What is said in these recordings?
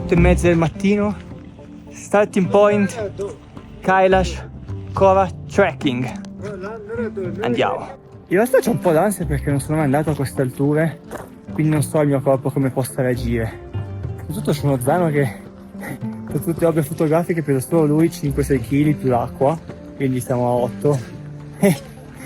8:30 del mattino. Starting point Kailash Kora Trekking. Andiamo. In realtà c'ho un po' d'ansia perché non sono mai andato a queste alture, quindi non so il mio corpo come possa reagire. Soprattutto c'è uno zaino che per tutte le opere fotografiche pesa solo lui 5-6 kg più l'acqua, quindi siamo a 8.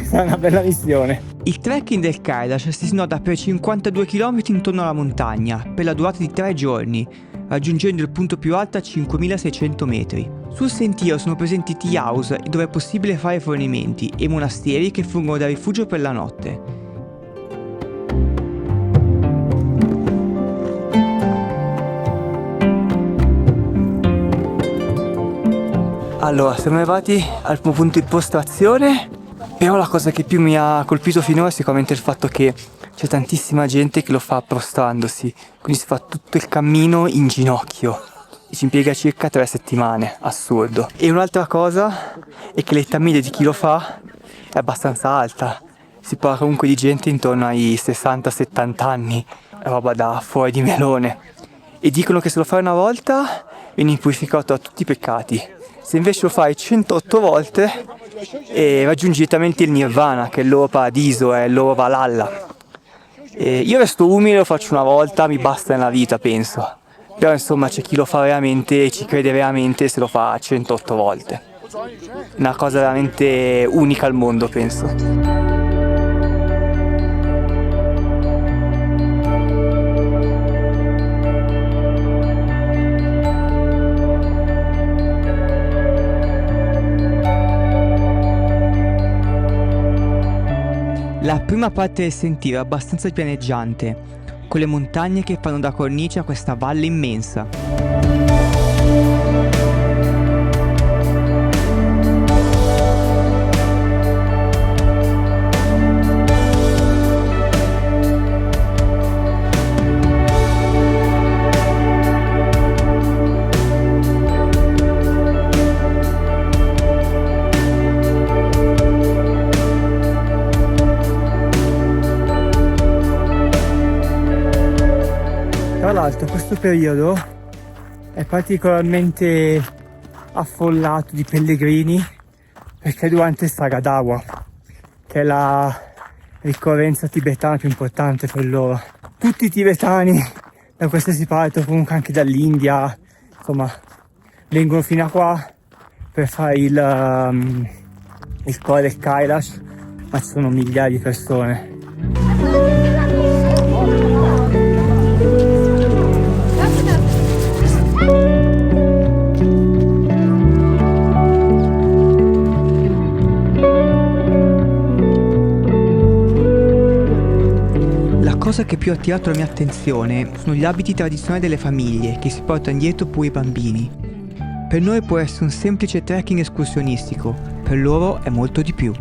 Sarà una bella missione. Il trekking del Kailash si snoda per 52 km intorno alla montagna per la durata di 3 giorni, raggiungendo il punto più alto a 5600 metri. Sul sentiero sono presenti tea house dove è possibile fare fornimenti e monasteri che fungono da rifugio per la notte. Allora, siamo arrivati al primo punto di postazione, però la cosa che più mi ha colpito finora è sicuramente il fatto che c'è tantissima gente che lo fa prostrandosi, quindi si fa tutto il cammino in ginocchio e ci impiega circa 3 settimane, assurdo. E un'altra cosa è che l'età media di chi lo fa è abbastanza alta, si parla comunque di gente intorno ai 60-70 anni, è roba da fuori di melone. E dicono che se lo fai una volta vieni purificato da tutti i peccati. Se invece lo fai 108 volte raggiungi direttamente il Nirvana, che è il loro paradiso, è il loro Valhalla. Io resto umile, lo faccio una volta, mi basta nella vita, penso. Però insomma c'è chi lo fa veramente e ci crede veramente se lo fa 108 volte. Una cosa veramente unica al mondo, penso. La prima parte del sentiero è abbastanza pianeggiante, con le montagne che fanno da cornice a questa valle immensa. Tra l'altro questo periodo è particolarmente affollato di pellegrini perché è durante il Sagadawa, che è la ricorrenza tibetana più importante per loro. Tutti i tibetani da qualsiasi parte, o comunque anche dall'India, insomma, vengono fino a qua per fare il core del Kailash, ma ci sono migliaia di persone. La cosa che più ha attirato la mia attenzione sono gli abiti tradizionali delle famiglie che si portano dietro pure i bambini. Per noi può essere un semplice trekking escursionistico, per loro è molto di più.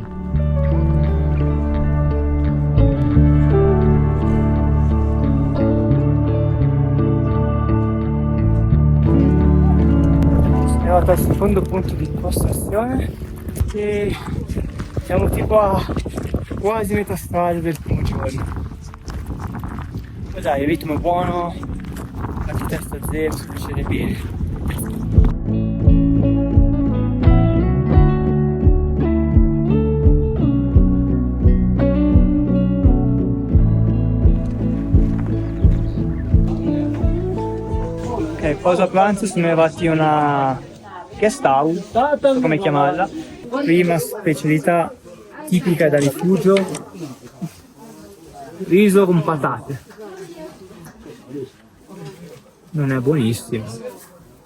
Sono arrivato al secondo punto di postazione e siamo tipo a quasi metà strada del primo giorno. Ma dai, il ritmo è buono, la testa zero, si procede bene. Ok, pausa pranzo, siamo arrivati a una guest house, non so come chiamarla. Prima specialità tipica da rifugio, riso con patate. Non è buonissimo,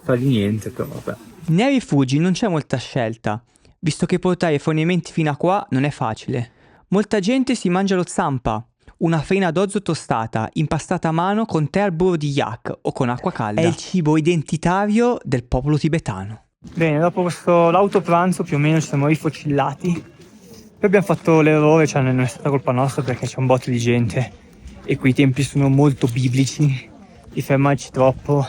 fa di niente, però vabbè. Nei rifugi non c'è molta scelta, visto che portare fornimenti fino a qua non è facile. Molta gente si mangia lo zampa, una farina d'orzo tostata, impastata a mano con tè al burro di yak o con acqua calda. È il cibo identitario del popolo tibetano. Bene, dopo questo l'autopranzo più o meno ci siamo rifocillati. Poi abbiamo fatto l'errore, cioè non è stata colpa nostra perché c'è un botto di gente e quei tempi sono molto biblici. Di fermarci troppo,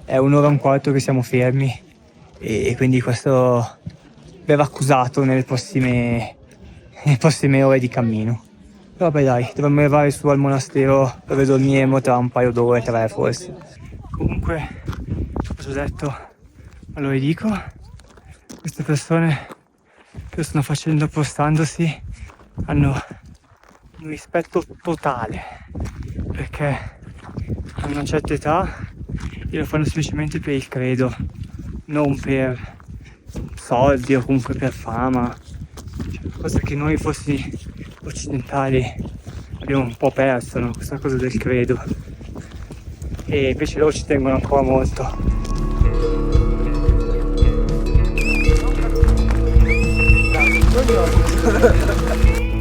è un'ora e un quarto che siamo fermi e quindi questo verrà accusato nelle prossime ore di cammino. Però beh dai, dovremmo arrivare su al monastero dove dormiremo tra un paio d'ore, 3 forse. Comunque già detto, ma lo ridico, queste persone che lo stanno facendo postandosi hanno un rispetto totale, perché hanno una certa età e lo fanno semplicemente per il credo, non per soldi o comunque per fama, cioè, cosa che noi fossi occidentali abbiamo un po' perso, no? Questa cosa del credo, e invece loro ci tengono ancora molto.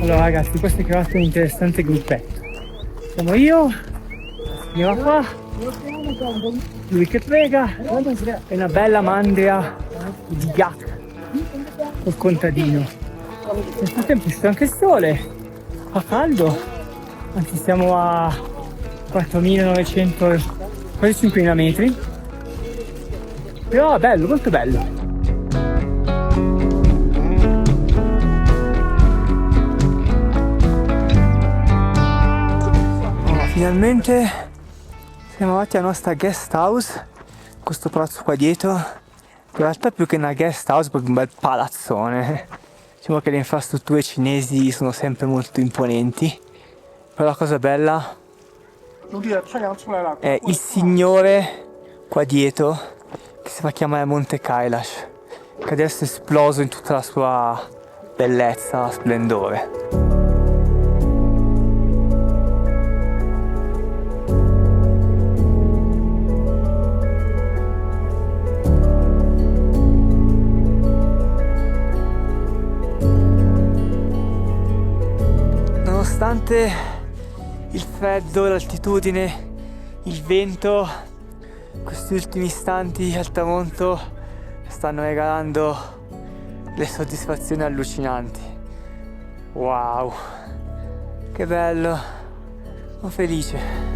Allora ragazzi, questo è creato un interessante gruppetto. Siamo io, signora qua, lui che prega e una bella mandria di yak col contadino. Nel frattempo c'è anche il sole, fa caldo, anzi siamo a 4.900, quasi 5.000 metri, però è bello, molto bello. Finalmente siamo arrivati alla nostra guest house, questo palazzo qua dietro, in realtà più che una guest house è proprio un bel palazzone. Diciamo che le infrastrutture cinesi sono sempre molto imponenti, però la cosa bella è il signore qua dietro che si fa chiamare Monte Kailash, che adesso è esploso in tutta la sua bellezza, splendore. Nonostante il freddo, l'altitudine, il vento, questi ultimi istanti al tramonto stanno regalando delle soddisfazioni allucinanti. Wow, che bello, sono felice.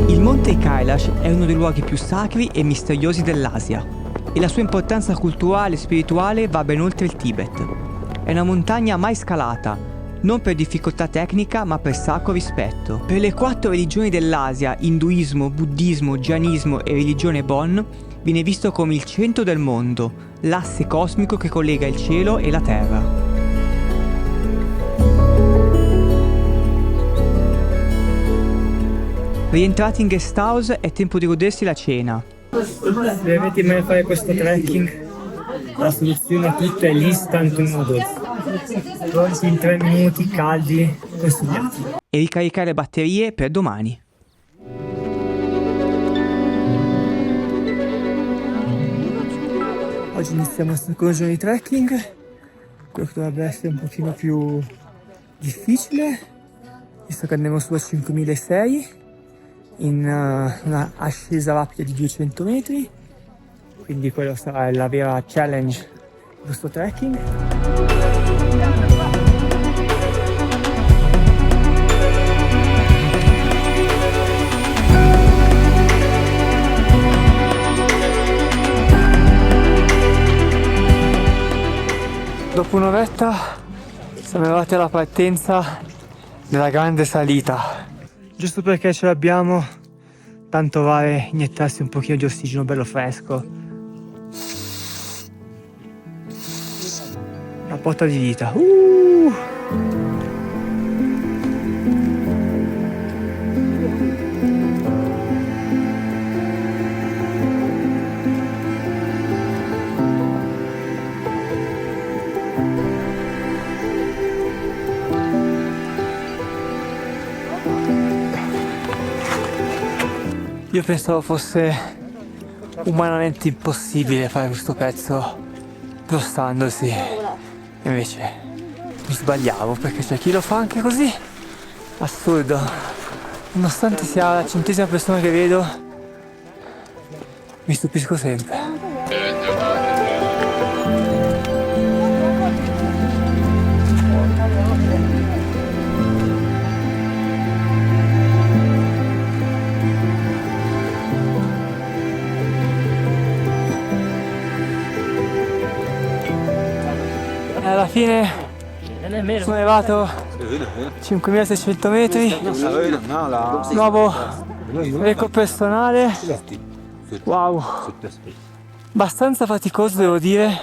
Il Monte Kailash è uno dei luoghi più sacri e misteriosi dell'Asia e la sua importanza culturale e spirituale va ben oltre il Tibet. È una montagna mai scalata, non per difficoltà tecnica ma per sacro rispetto. Per le 4 religioni dell'Asia, induismo, buddismo, jainismo e religione Bon, viene visto come il centro del mondo, l'asse cosmico che collega il cielo e la terra. Rientrati in guest house è tempo di godersi la cena. Se dovete mai fare questo trekking, la soluzione a tutto è l'instant noodles. Pronti in 3 minuti, caldi, consigliati. E ricaricare le batterie per domani. Oggi iniziamo il secondo giorno di trekking, quello che dovrebbe essere un pochino più difficile, visto che andiamo su a 5.600 in una ascesa rapida di 200 metri, quindi quello sarà la vera challenge di questo trekking. Dopo un'oretta siamo arrivati alla partenza della grande salita. Giusto perché ce l'abbiamo, tanto vale iniettarsi un pochino di ossigeno bello fresco. Una botta di vita. Io pensavo fosse umanamente impossibile fare questo pezzo prostandosi, invece mi sbagliavo, perché c'è chi lo fa anche così. Assurdo. Nonostante sia la 100ª persona che vedo, mi stupisco sempre. Alla fine sono arrivato 5.600 metri, nuovo record personale. Wow, abbastanza faticoso devo dire,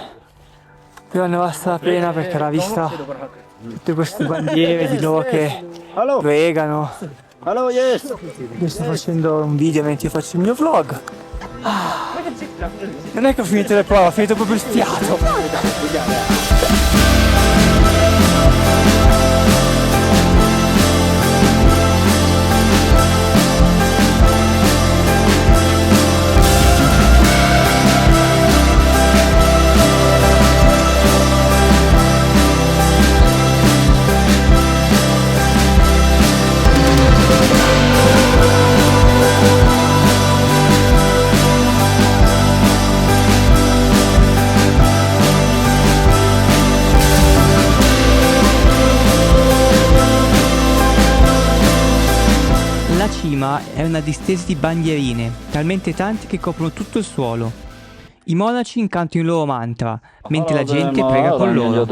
però ne basta la pena perché la vista tutte queste bandiere di loro che pregano. Io sto facendo un video mentre faccio il mio vlog. Non è che ho finito le prove, ho finito proprio il fiato. La cima è una distesa di bandierine, talmente tanti che coprono tutto il suolo. I monaci incantano il loro mantra, mentre la gente prega con loro.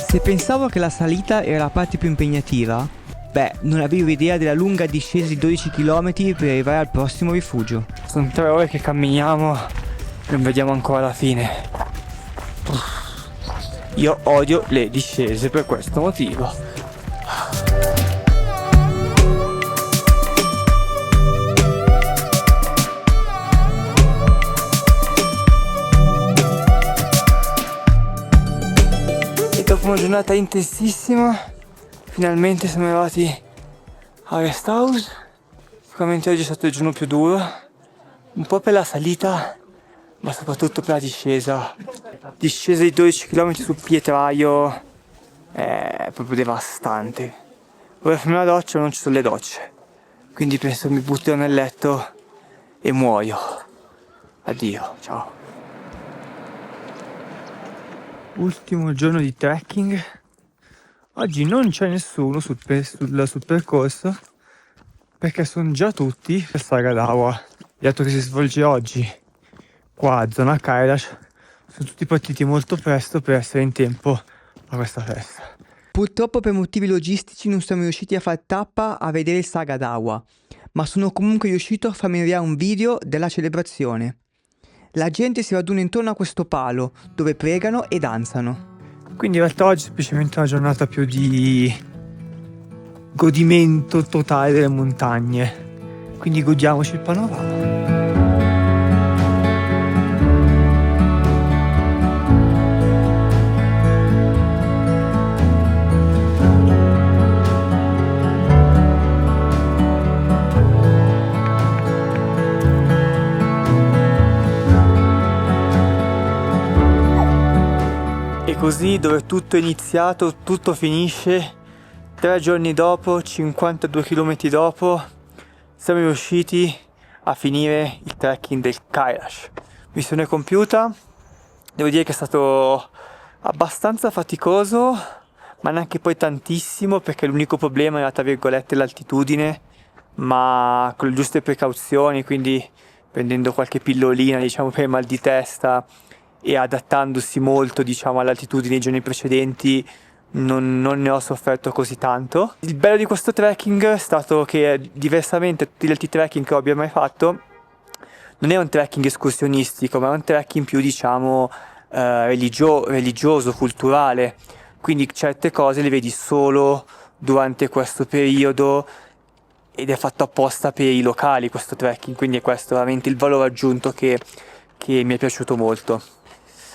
Se pensavo che la salita era la parte più impegnativa, non avevo idea della lunga discesa di 12 km per arrivare al prossimo rifugio. Sono 3 ore che camminiamo e non vediamo ancora la fine. Io odio le discese per questo motivo. Dopo una giornata intensissima, finalmente siamo arrivati a Rest House. Sicuramente oggi è stato il giorno più duro, un po' per la salita, ma soprattutto per la discesa. Discesa di 12 km sul pietraio è proprio devastante. Vorrei farmi una doccia, ma non ci sono le docce, quindi penso mi butterò nel letto e muoio. Addio, ciao. Ultimo giorno di trekking. Oggi non c'è nessuno sul percorso perché sono già tutti per Sagadawa. Il dato che si svolge oggi qua a zona Kailash, sono tutti partiti molto presto per essere in tempo a questa festa. Purtroppo per motivi logistici non siamo riusciti a far tappa a vedere il Sagadawa, ma sono comunque riuscito a farmi inviare un video della celebrazione. La gente si raduna intorno a questo palo, dove pregano e danzano. Quindi in realtà oggi è semplicemente una giornata più di godimento totale delle montagne. Quindi godiamoci il panorama. E così, dove tutto è iniziato, tutto finisce. 3 giorni dopo, 52 km dopo, siamo riusciti a finire il trekking del Kailash. Missione compiuta. Devo dire che è stato abbastanza faticoso, ma neanche poi tantissimo, perché l'unico problema era, tra virgolette, l'altitudine, ma con le giuste precauzioni, quindi prendendo qualche pillolina, diciamo, per il mal di testa e adattandosi molto, diciamo, all'altitudine dei giorni precedenti, non ne ho sofferto così tanto. Il bello di questo trekking è stato che, diversamente da tutti gli altri trekking che abbia mai fatto, non è un trekking escursionistico, ma è un trekking più, diciamo, religioso, culturale. Quindi certe cose le vedi solo durante questo periodo ed è fatto apposta per i locali questo trekking, quindi è questo veramente il valore aggiunto che mi è piaciuto molto.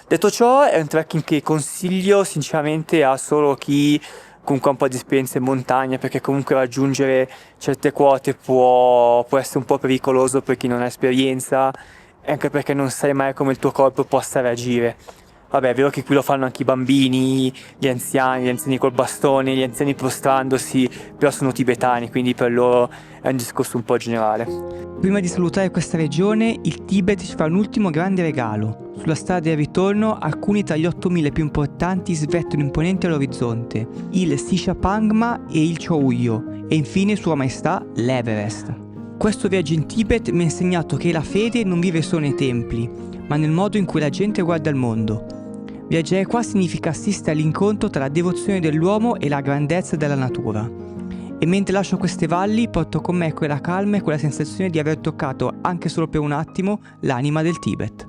Detto ciò, è un trekking che consiglio sinceramente a solo chi comunque ha un po' di esperienza in montagna, perché comunque raggiungere certe quote può essere un po' pericoloso per chi non ha esperienza, anche perché non sai mai come il tuo corpo possa reagire. Vabbè, è vero che qui lo fanno anche i bambini, gli anziani col bastone, gli anziani prostrandosi, però sono tibetani, quindi per loro è un discorso un po' generale. Prima di salutare questa regione, il Tibet ci fa un ultimo grande regalo. Sulla strada del ritorno, alcuni tra gli 8.000 più importanti svettano imponenti all'orizzonte, il Shishapangma e il Chougyo, e infine Sua Maestà, l'Everest. Questo viaggio in Tibet mi ha insegnato che la fede non vive solo nei templi, ma nel modo in cui la gente guarda il mondo. Viaggiare qua significa assistere all'incontro tra la devozione dell'uomo e la grandezza della natura. E mentre lascio queste valli porto con me quella calma e quella sensazione di aver toccato, anche solo per un attimo, l'anima del Tibet.